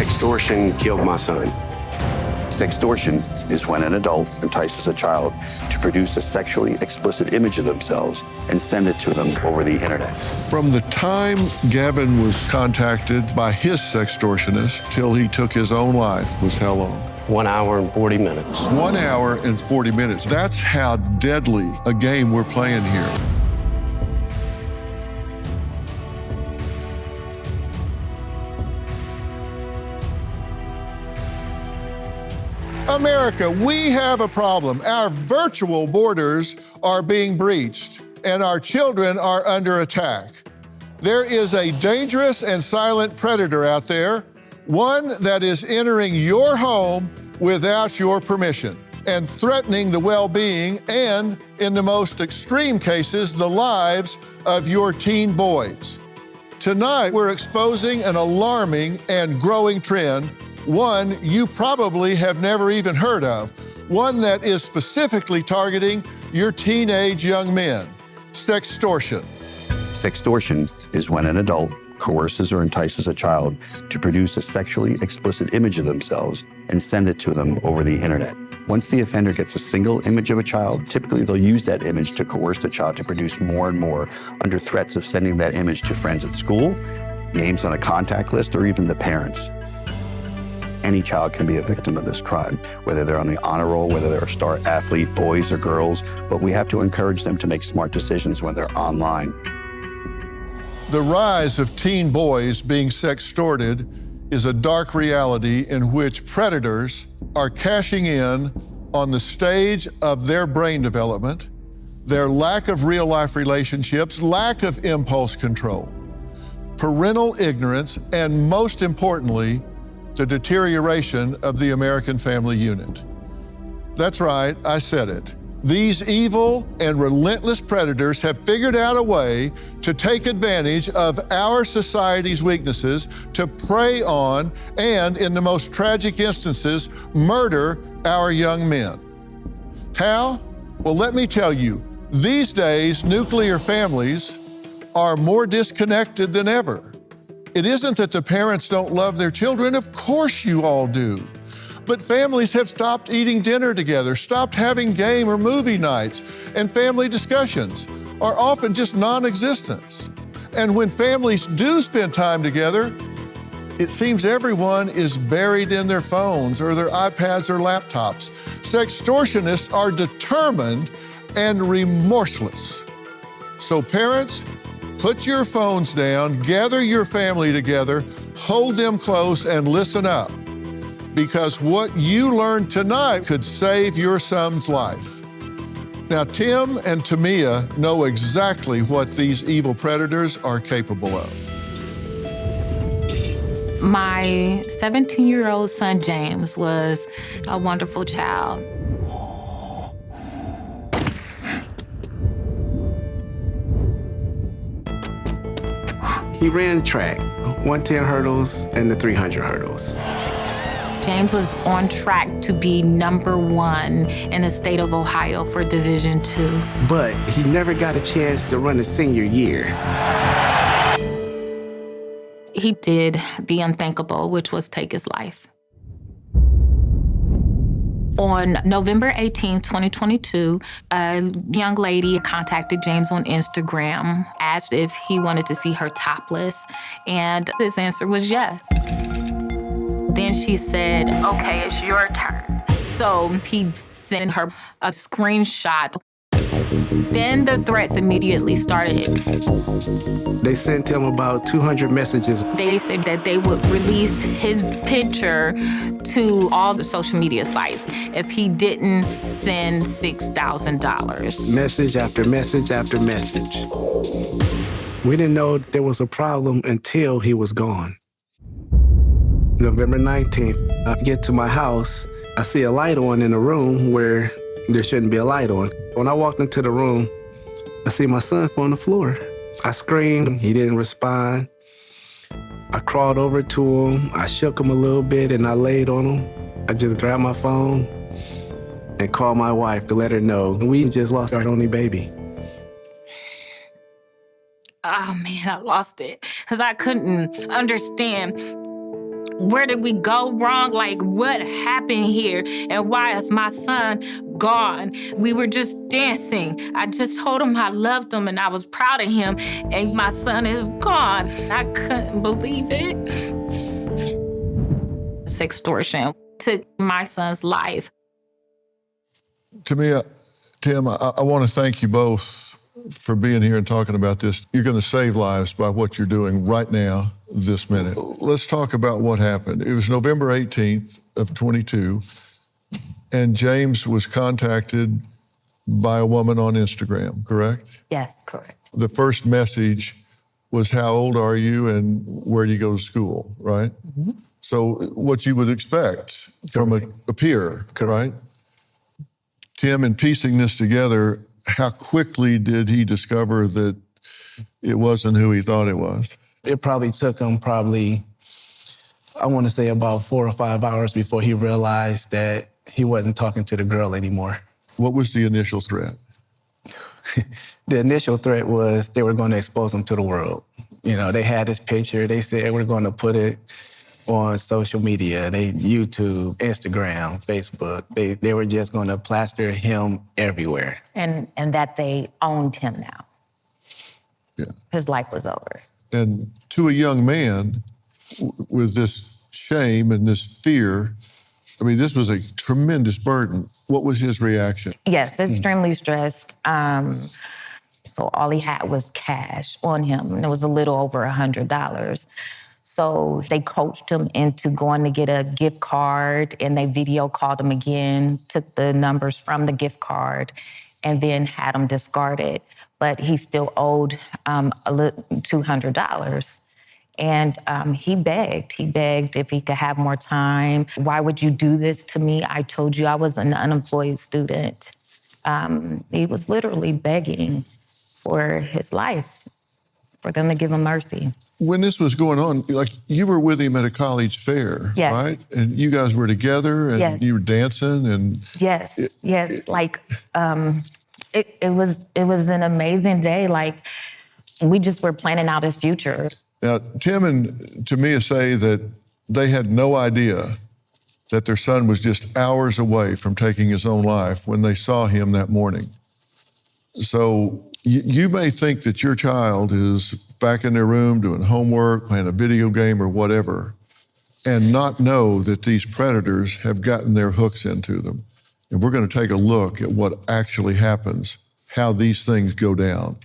Sextortion killed my son. Sextortion is when an adult entices a child to produce a sexually explicit image of themselves and send it to them over the internet. From the time Gavin was contacted by his sextortionist till he took his own life was how long? 1 hour and 40 minutes. 1 hour and 40 minutes. That's how deadly a game we're playing here. America, we have a problem. Our virtual borders are being breached, and our children are under attack. There is a dangerous and silent predator out there, one that is entering your home without your permission and threatening the well-being and, in the most extreme cases, the lives of your teen boys. Tonight, we're exposing an alarming and growing trend, one you probably have never even heard of, one that is specifically targeting your teenage young men, sextortion. Sextortion is when an adult coerces or entices a child to produce a sexually explicit image of themselves and send it to them over the internet. Once the offender gets a single image of a child, typically they'll use that image to coerce the child to produce more and more under threats of sending that image to friends at school, names on a contact list, or even the parents. Any child can be a victim of this crime, whether they're on the honor roll, whether they're a star athlete, boys or girls, but we have to encourage them to make smart decisions when they're online. The rise of teen boys being sextorted is a dark reality in which predators are cashing in on the stage of their brain development, their lack of real-life relationships, lack of impulse control, parental ignorance, and most importantly, the deterioration of the American family unit. That's right, I said it. These evil and relentless predators have figured out a way to take advantage of our society's weaknesses to prey on and, in the most tragic instances, murder our young men. How? Well, let me tell you, these days, nuclear families are more disconnected than ever. It isn't that the parents don't love their children, of course you all do. But families have stopped eating dinner together, stopped having game or movie nights, and family discussions are often just non-existent. And when families do spend time together, it seems everyone is buried in their phones or their iPads or laptops. Sextortionists are determined and remorseless. So parents, put your phones down, gather your family together, hold them close, and listen up. Because what you learned tonight could save your son's life. Now, Tim and Tamia know exactly what these evil predators are capable of. My 17-year-old son, James, was a wonderful child. He ran track, 110 hurdles and the 300 hurdles. James was on track to be #1 in the state of Ohio for Division II. But he never got a chance to run his senior year. He did the unthinkable, which was take his life. On November 18, 2022, a young lady contacted James on Instagram, asked if he wanted to see her topless, and his answer was yes. Then she said, okay, it's your turn. So he sent her a screenshot. Then the threats immediately started. They sent him about 200 messages. They said that they would release his picture to all the social media sites if he didn't send $6,000. Message after message after message. We didn't know there was a problem until he was gone. November 19th, I get to my house, I see a light on in a room where there shouldn't be a light on. When I walked into the room, I see my son on the floor. I screamed, he didn't respond. I crawled over to him, I shook him a little bit and I laid on him. I just grabbed my phone and called my wife to let her know we just lost our only baby. Oh man, I lost it because I couldn't understand Where did we go wrong? Like, what happened here? And why is my son gone? We were just dancing. I just told him I loved him and I was proud of him, and my son is gone. I couldn't believe it. Sextortion took my son's life. Tamia, Tim, I want to thank you both for being here and talking about this. You're going to save lives by what you're doing right now, this minute. Let's talk about what happened. It was November 18th of 22, and James was contacted by a woman on Instagram, correct? Yes, correct. The first message was, how old are you and where do you go to school, right? Mm-hmm. So what you would expect from a peer, right? Tim, in piecing this together, how quickly did he discover that it wasn't who he thought it was? It probably took him I want to say about 4 or 5 hours before he realized that he wasn't talking to the girl anymore. What was the initial threat? The initial threat was they were going to expose him to the world. You know, they had his picture. They said we're going to put it on social media, YouTube, Instagram, Facebook. They were just going to plaster him everywhere. And that they owned him now. Yeah. His life was over. And to a young man with this shame and this fear, I mean, this was a tremendous burden. What was his reaction? Yes, extremely stressed. So all he had was cash on him, and it was a little over $100. So they coached him into going to get a gift card, and they video called him again, took the numbers from the gift card, and then had him discarded. But he still owed $200. And he begged if he could have more time. Why would you do this to me? I told you I was an unemployed student. He was literally begging for his life, for them to give him mercy. When this was going on, like, you were with him at a college fair, yes. right? And you guys were together and yes. you were dancing and... Yes. It was an amazing day. Like, we just were planning out his future. Now, Tim and Tamia say that they had no idea that their son was just hours away from taking his own life when they saw him that morning. So you may think that your child is back in their room doing homework, playing a video game or whatever, and not know that these predators have gotten their hooks into them. And we're going to take a look at what actually happens, how these things go down.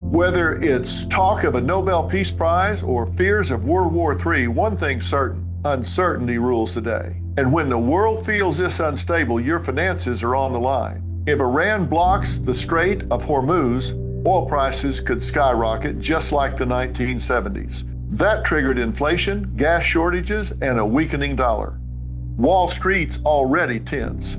Whether it's talk of a Nobel Peace Prize or fears of World War III, one thing's certain: uncertainty rules the day. And when the world feels this unstable, your finances are on the line. If Iran blocks the Strait of Hormuz, oil prices could skyrocket just like the 1970s. That triggered inflation, gas shortages, and a weakening dollar. Wall Street's already tense.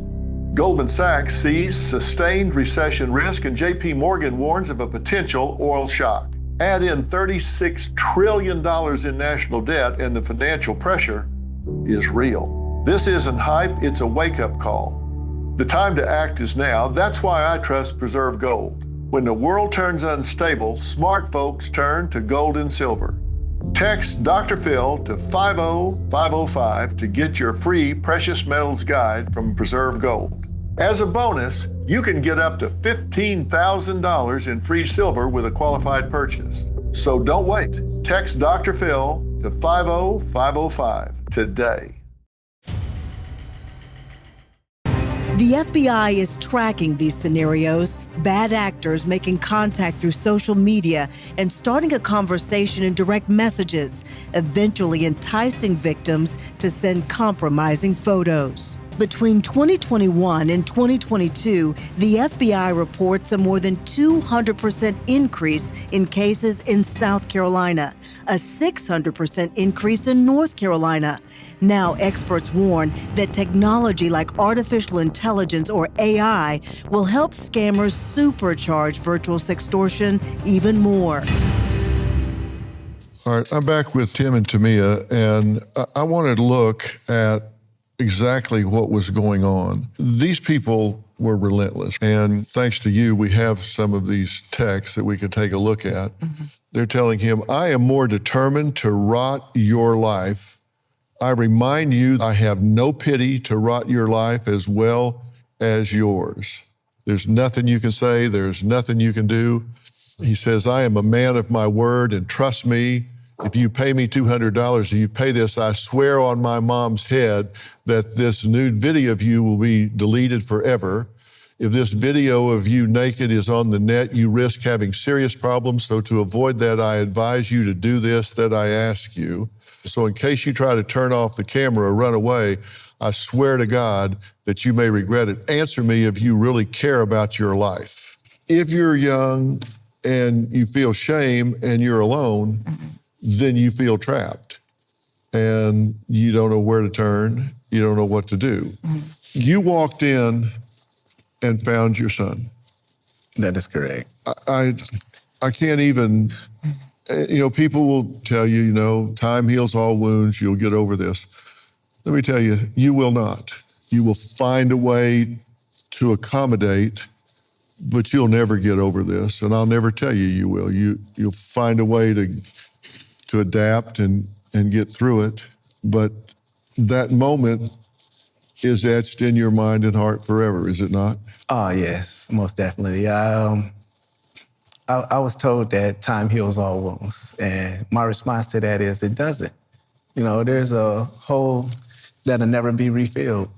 Goldman Sachs sees sustained recession risk, and JP Morgan warns of a potential oil shock. Add in $36 trillion in national debt, and the financial pressure is real. This isn't hype, it's a wake-up call. The time to act is now. That's why I trust Preserve Gold. When the world turns unstable, smart folks turn to gold and silver. Text Dr. Phil to 50505 to get your free precious metals guide from Preserve Gold. As a bonus, you can get up to $15,000 in free silver with a qualified purchase. So don't wait. Text Dr. Phil to 50505 today. The FBI is tracking these scenarios, bad actors making contact through social media and starting a conversation in direct messages, eventually enticing victims to send compromising photos. Between 2021 and 2022, the FBI reports a more than 200% increase in cases in South Carolina, a 600% increase in North Carolina. Now, experts warn that technology like artificial intelligence or AI will help scammers supercharge virtual sextortion even more. All right, I'm back with Tim and Tamia, and I wanted to look at exactly what was going on. These people were relentless, and thanks to you, we have some of these texts that we could take a look at. Mm-hmm. They're telling him, I am more determined to rot your life. I remind you, I have no pity to rot your life as well as yours. There's nothing you can say, there's nothing you can do. He says, I am a man of my word, and trust me, if you pay me $200, if you pay this, I swear on my mom's head that this nude video of you will be deleted forever. If this video of you naked is on the net, you risk having serious problems. So to avoid that, I advise you to do this that I ask you. So in case you try to turn off the camera or run away, I swear to God that you may regret it. Answer me if you really care about your life. If you're young and you feel shame and you're alone, then you feel trapped and you don't know where to turn. You don't know what to do. You walked in and found your son. That is correct. I can't even, people will tell you, time heals all wounds, you'll get over this. Let me tell you, you will not. You will find a way to accommodate, but you'll never get over this, and I'll never tell you you will. You'll find a way to adapt and get through it, but that moment is etched in your mind and heart forever, is it not? Oh, yes, most definitely. I was told that time heals all wounds, and my response to that is it doesn't. There's a hole that'll never be refilled.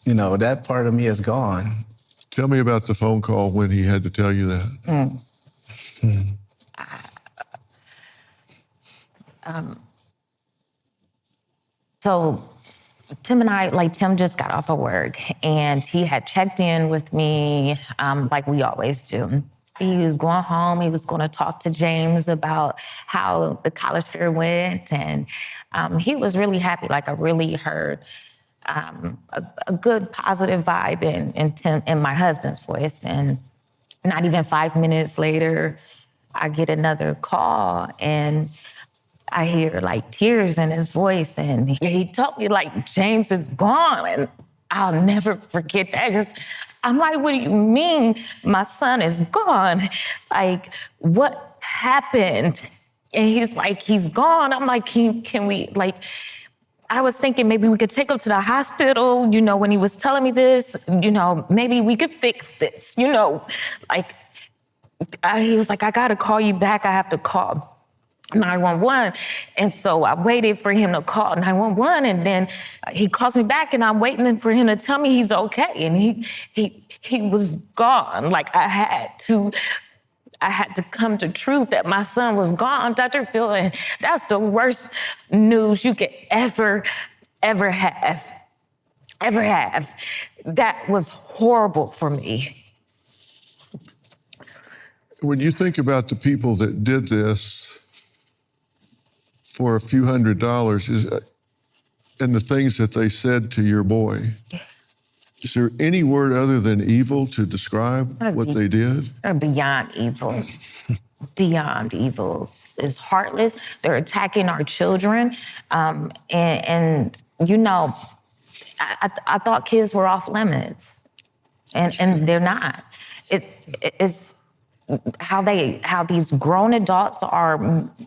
That part of me is gone. Tell me about the phone call when he had to tell you that. So Tim and I, Tim just got off of work and he had checked in with me like we always do. He was going home, he was gonna talk to James about how the college fair went, and he was really happy. I really heard a good positive vibe in my husband's voice. And not even 5 minutes later, I get another call and I hear tears in his voice, and he told me James is gone, and I'll never forget that because I'm like, what do you mean my son is gone? What happened? And he's like, he's gone. I'm like, can we I was thinking maybe we could take him to the hospital, when he was telling me this, maybe we could fix this, he was like, I gotta call you back, I have to call 911. And so I waited for him to call 911, and then he calls me back, and I'm waiting for him to tell me he's okay. And he was gone. I had to come to truth that my son was gone. Dr. Phil, and that's the worst news you could ever have. That was horrible for me. When you think about the people that did this for a few $100s and the things that they said to your boy, is there any word other than evil to describe what they did? They're beyond evil. Beyond evil. It's heartless. They're attacking our children. I thought kids were off limits, and they're not. It's how these grown adults are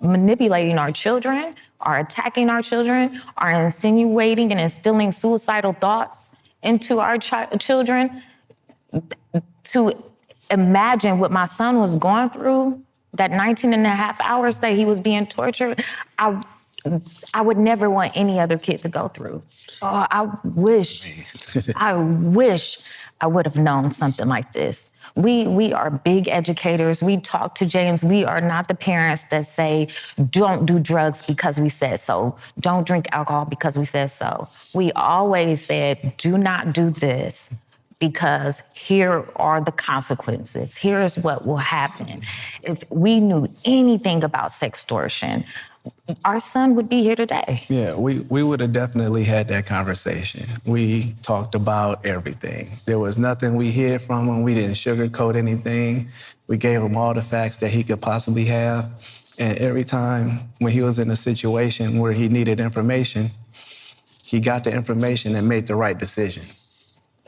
manipulating our children, are attacking our children, are insinuating and instilling suicidal thoughts into our children. To imagine what my son was going through, that 19 and a half hours that he was being tortured, I would never want any other kid to go through. Oh, I wish I would have known something like this. We are big educators. We talk to James. We are not the parents that say, don't do drugs because we said so. Don't drink alcohol because we said so. We always said, do not do this because here are the consequences. Here's what will happen. If we knew anything about sextortion, our son would be here today. Yeah, we would have definitely had that conversation. We talked about everything. There was nothing we hid from him. We didn't sugarcoat anything. We gave him all the facts that he could possibly have. And every time when he was in a situation where he needed information, he got the information and made the right decision.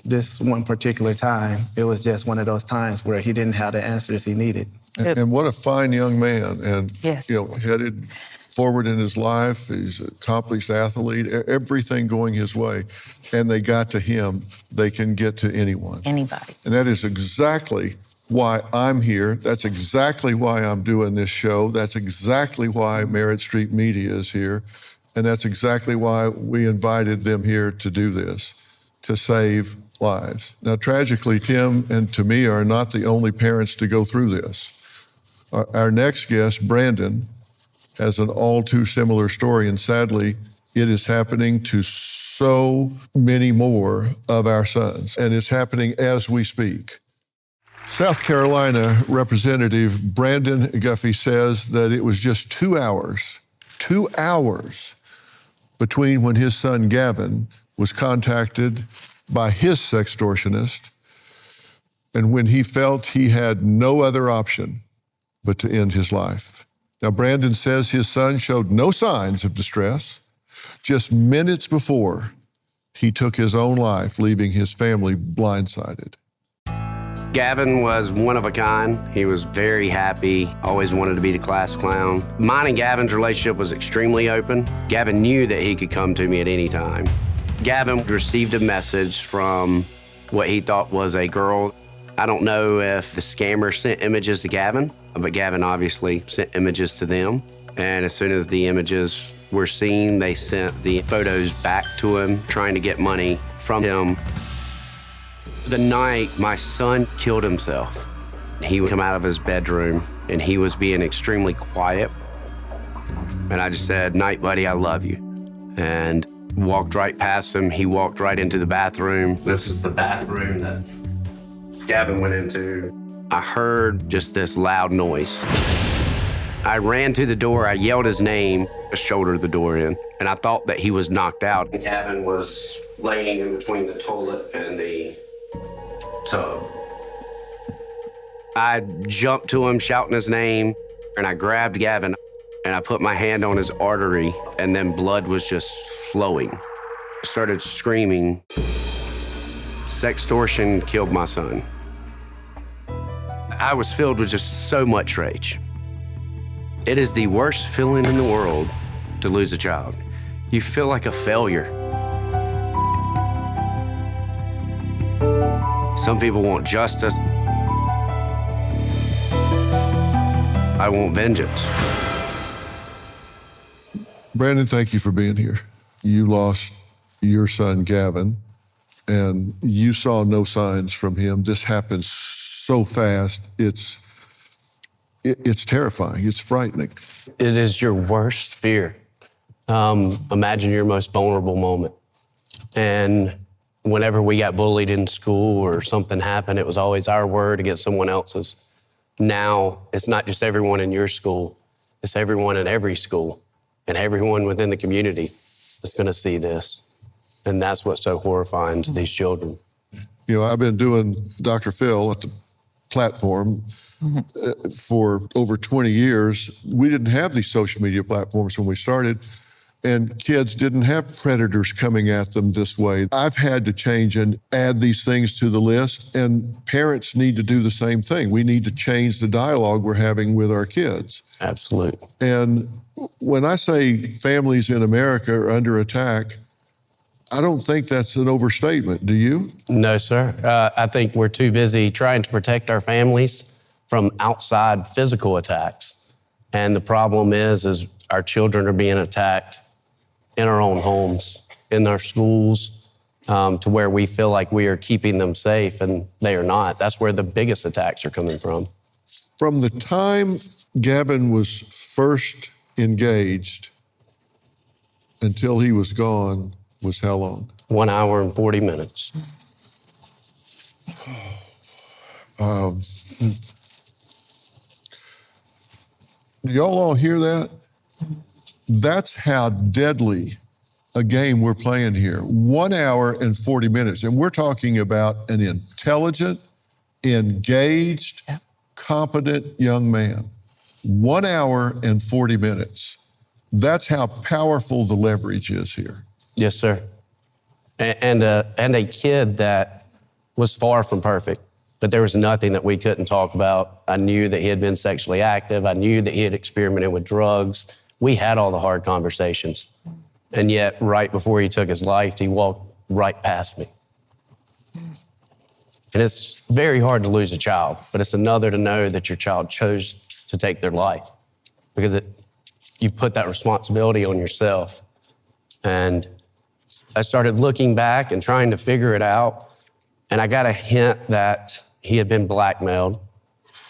This one particular time, it was just one of those times where he didn't have the answers he needed. And what a fine young man, and Yes. headed forward in his life. He's an accomplished athlete, everything going his way. And they got to him, they can get to anyone. Anybody. And that is exactly why I'm here. That's exactly why I'm doing this show. That's exactly why Merritt Street Media is here. And that's exactly why we invited them here to do this, to save lives. Now, tragically, Tim and Tamia are not the only parents to go through this. Our next guest, Brandon, has an all too similar story, and sadly, it is happening to so many more of our sons, and it's happening as we speak. South Carolina Representative Brandon Guffey says that it was just 2 hours between when his son Gavin was contacted by his sextortionist and when he felt he had no other option but to end his life. Now, Brandon says his son showed no signs of distress. Just minutes before, he took his own life, leaving his family blindsided. Gavin was one of a kind. He was very happy, always wanted to be the class clown. Mine and Gavin's relationship was extremely open. Gavin knew that he could come to me at any time. Gavin received a message from what he thought was a girl. I don't know if the scammer sent images to Gavin, but Gavin obviously sent images to them. And as soon as the images were seen, they sent the photos back to him, trying to get money from him. The night my son killed himself, he would come out of his bedroom and he was being extremely quiet. And I just said, "Night, buddy, I love you." And walked right past him. He walked right into the bathroom. This is the bathroom that Gavin went into. I heard just this loud noise. I ran to the door, I yelled his name, I shouldered the door in, and I thought that he was knocked out. Gavin was laying in between the toilet and the tub. I jumped to him, shouting his name, and I grabbed Gavin, and I put my hand on his artery, and then blood was just flowing. I started screaming, "Sextortion killed my son." I was filled with just so much rage. It is the worst feeling in the world to lose a child. You feel like a failure. Some people want justice. I want vengeance. Brandon, thank you for being here. You lost your son, Gavin, and you saw no signs from him. This happened so fast. It's terrifying. It's frightening. It is your worst fear. Imagine your most vulnerable moment. And whenever we got bullied in school or something happened, it was always our word against someone else's. Now, it's not just everyone in your school, it's everyone in every school and everyone within the community that's gonna see this. And that's what's so horrifying to these children. I've been doing Dr. Phil at the platform for over 20 years. We didn't have these social media platforms when we started, and kids didn't have predators coming at them this way. I've had to change and add these things to the list, and parents need to do the same thing. We need to change the dialogue we're having with our kids. Absolutely. And when I say families in America are under attack, I don't think that's an overstatement. Do you? No, sir. I think we're too busy trying to protect our families from outside physical attacks. And the problem is our children are being attacked in our own homes, in our schools, to where we feel like we are keeping them safe, and they are not. That's where the biggest attacks are coming from. From the time Gavin was first engaged until he was gone was how long? 1 hour and 40 minutes. Do y'all all hear that? That's how deadly a game we're playing here. 1 hour and 40 minutes. And we're talking about an intelligent, engaged, competent young man. 1 hour and 40 minutes. That's how powerful the leverage is here. Yes, sir. And a kid that was far from perfect, but there was nothing that we couldn't talk about. I knew that he had been sexually active. I knew that he had experimented with drugs. We had all the hard conversations. And yet, right before he took his life, he walked right past me. And it's very hard to lose a child, but it's another to know that your child chose to take their life, because you put that responsibility on yourself. And I started looking back and trying to figure it out, and I got a hint that he had been blackmailed,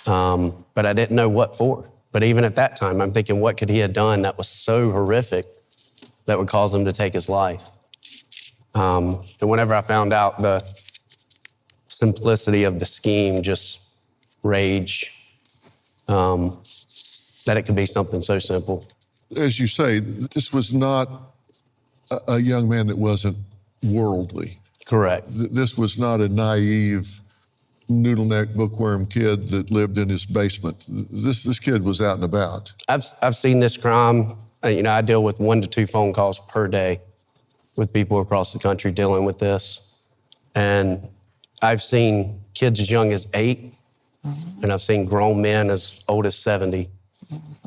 but I didn't know what for. But even at that time, I'm thinking, what could he have done that was so horrific that would cause him to take his life? And whenever I found out the simplicity of the scheme, just rage, that it could be something so simple. As you say, this was not a young man that wasn't worldly. Correct. This was not a naive, noodle-neck bookworm kid that lived in his basement. This kid was out and about. I've seen this crime. I deal with 1 to 2 phone calls per day with people across the country dealing with this. And I've seen kids as young as 8, and I've seen grown men as old as 70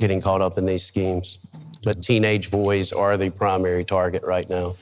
getting caught up in these schemes. But teenage boys are the primary target right now.